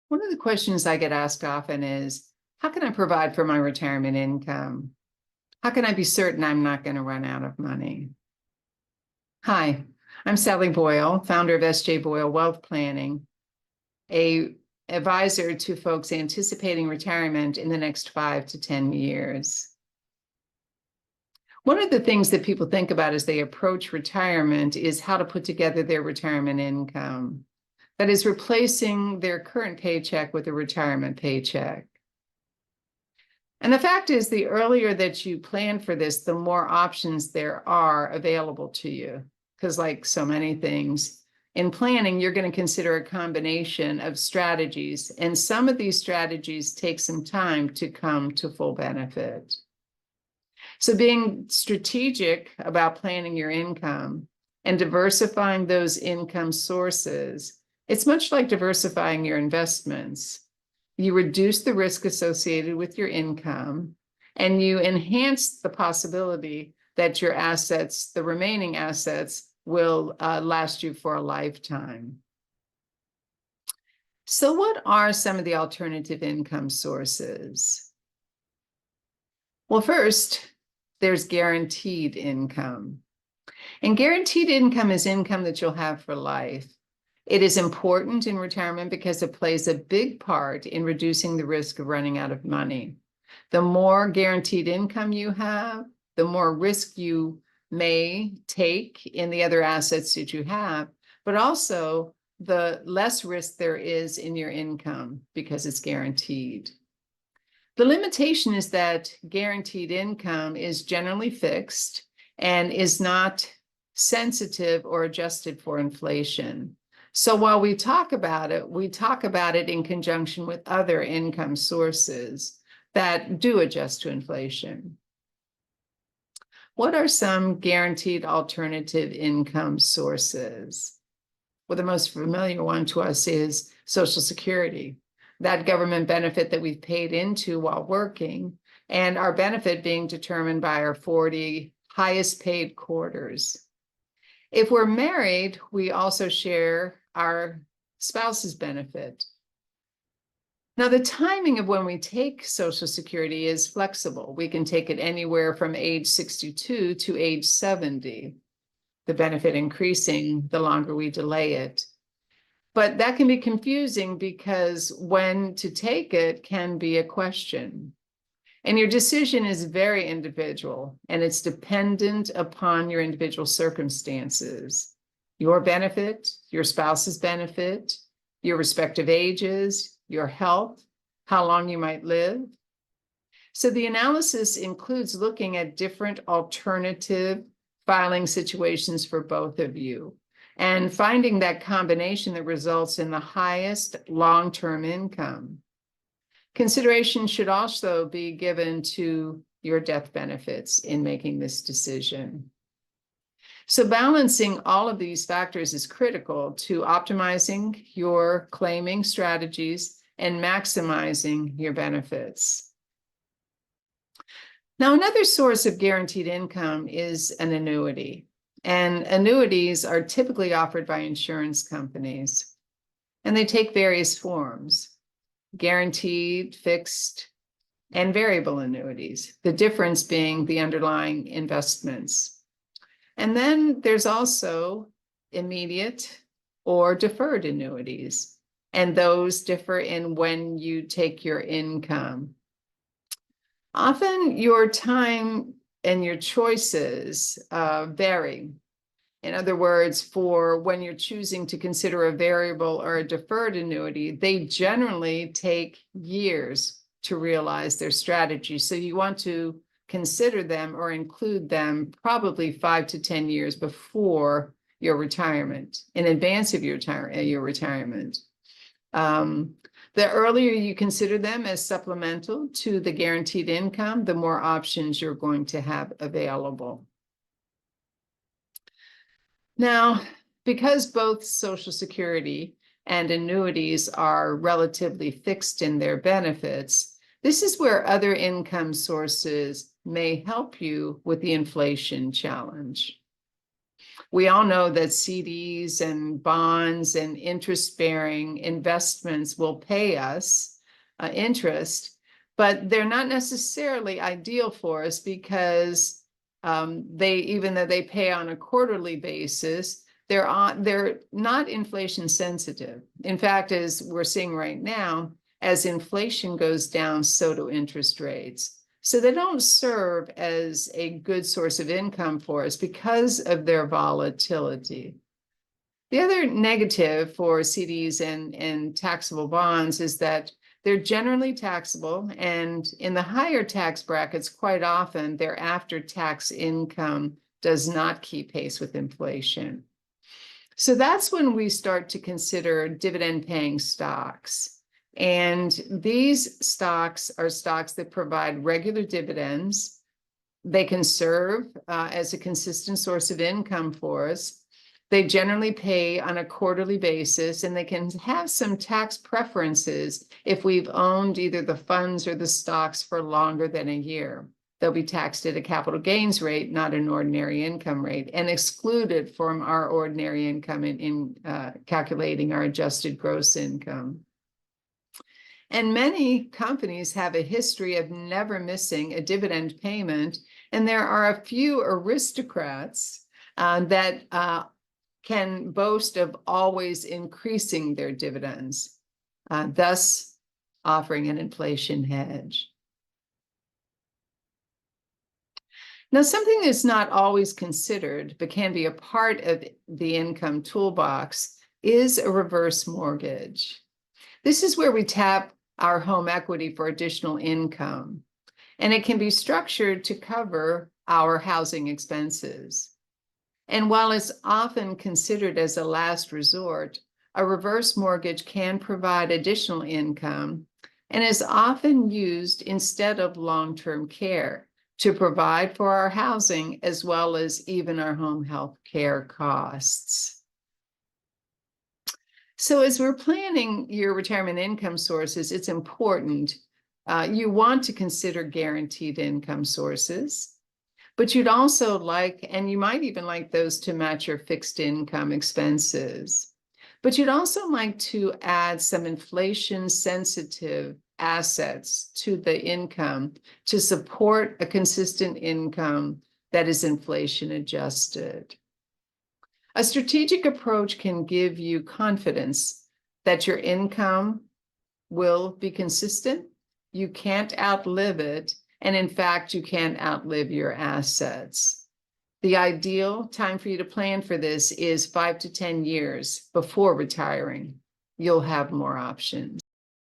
One of the questions I get asked often is, how can I provide for my retirement income? How can I be certain I'm not going to run out of money? Hi, I'm Sally Boyle, founder of S.J. Boyle Wealth Planning, a advisor to folks anticipating retirement in the next 5 to 10 years. One of the things that people think about as they approach retirement is how to put together their retirement income. That is replacing their current paycheck with a retirement paycheck. And the fact is, the earlier that you plan for this, the more options there are available to you. Because like so many things, in planning, you're going to consider a combination of strategies. And some of these strategies take some time to come to full benefit. So being strategic about planning your income and diversifying those income sources, it's much like diversifying your investments. You reduce the risk associated with your income, and you enhance the possibility that your assets, the remaining assets, will last you for a lifetime. So what are some of the alternative income sources? Well, first, there's guaranteed income. And guaranteed income is income that you'll have for life. It is important in retirement because it plays a big part in reducing the risk of running out of money. The more guaranteed income you have, the more risk you may take in the other assets that you have, but also the less risk there is in your income because it's guaranteed. The limitation is that guaranteed income is generally fixed and is not sensitive or adjusted for inflation. So while we talk about it in conjunction with other income sources that do adjust to inflation. What are some guaranteed alternative income sources? Well, the most familiar one to us is Social Security, that government benefit that we've paid into while working, and our benefit being determined by our 40 highest paid quarters. If we're married, we also share our spouse's benefit. Now, the timing of when we take Social Security is flexible. We can take it anywhere from age 62 to age 70, the benefit increasing the longer we delay it. But that can be confusing because when to take it can be a question. And your decision is very individual, and it's dependent upon your individual circumstances, your benefit, your spouse's benefit, your respective ages, your health, how long you might live. So the analysis includes looking at different alternative filing situations for both of you and finding that combination that results in the highest long-term income. Consideration should also be given to your death benefits in making this decision. So balancing all of these factors is critical to optimizing your claiming strategies and maximizing your benefits. Now, another source of guaranteed income is an annuity. And annuities are typically offered by insurance companies, and they take various forms: guaranteed, fixed, and variable annuities, the difference being the underlying investments. And then there's also immediate or deferred annuities, and those differ in when you take your income. Often your time and your choices vary. In other words, for when you're choosing to consider a variable or a deferred annuity, they generally take years to realize their strategy. So you want to consider them or include them probably 5 to 10 years before your retirement, in advance of your retirement. The earlier you consider them as supplemental to the guaranteed income, the more options you're going to have available. Now, because both Social Security and annuities are relatively fixed in their benefits, this is where other income sources may help you with the inflation challenge. We all know that CDs and bonds and interest-bearing investments will pay us interest, but they're not necessarily ideal for us because even though they pay on a quarterly basis, they're not inflation sensitive. In fact, as we're seeing right now, as inflation goes down, so do interest rates. So they don't serve as a good source of income for us because of their volatility. The other negative for CDs and taxable bonds is that they're generally taxable, and in the higher tax brackets, quite often their after-tax income does not keep pace with inflation. So that's when we start to consider dividend-paying stocks. And these stocks are stocks that provide regular dividends. They can serve as a consistent source of income for us. They generally pay on a quarterly basis, and they can have some tax preferences if we've owned either the funds or the stocks for longer than a year. They'll be taxed at a capital gains rate, not an ordinary income rate, and excluded from our ordinary income in calculating our adjusted gross income. And many companies have a history of never missing a dividend payment, and there are a few aristocrats that can boast of always increasing their dividends, thus offering an inflation hedge. Now, something that's not always considered, but can be a part of the income toolbox, is a reverse mortgage. This is where we tap our home equity for additional income, and it can be structured to cover our housing expenses. And while it's often considered as a last resort, a reverse mortgage can provide additional income and is often used instead of long-term care to provide for our housing as well as even our home health care costs. So as we're planning your retirement income sources, it's important. You want to consider guaranteed income sources, but you'd also like, and you might even like those to match your fixed income expenses. But you'd also like to add some inflation-sensitive assets to the income to support a consistent income that is inflation adjusted. A strategic approach can give you confidence that your income will be consistent, you can't outlive it, and in fact, you can't outlive your assets. The ideal time for you to plan for this is 5 to 10 years before retiring. You'll have more options.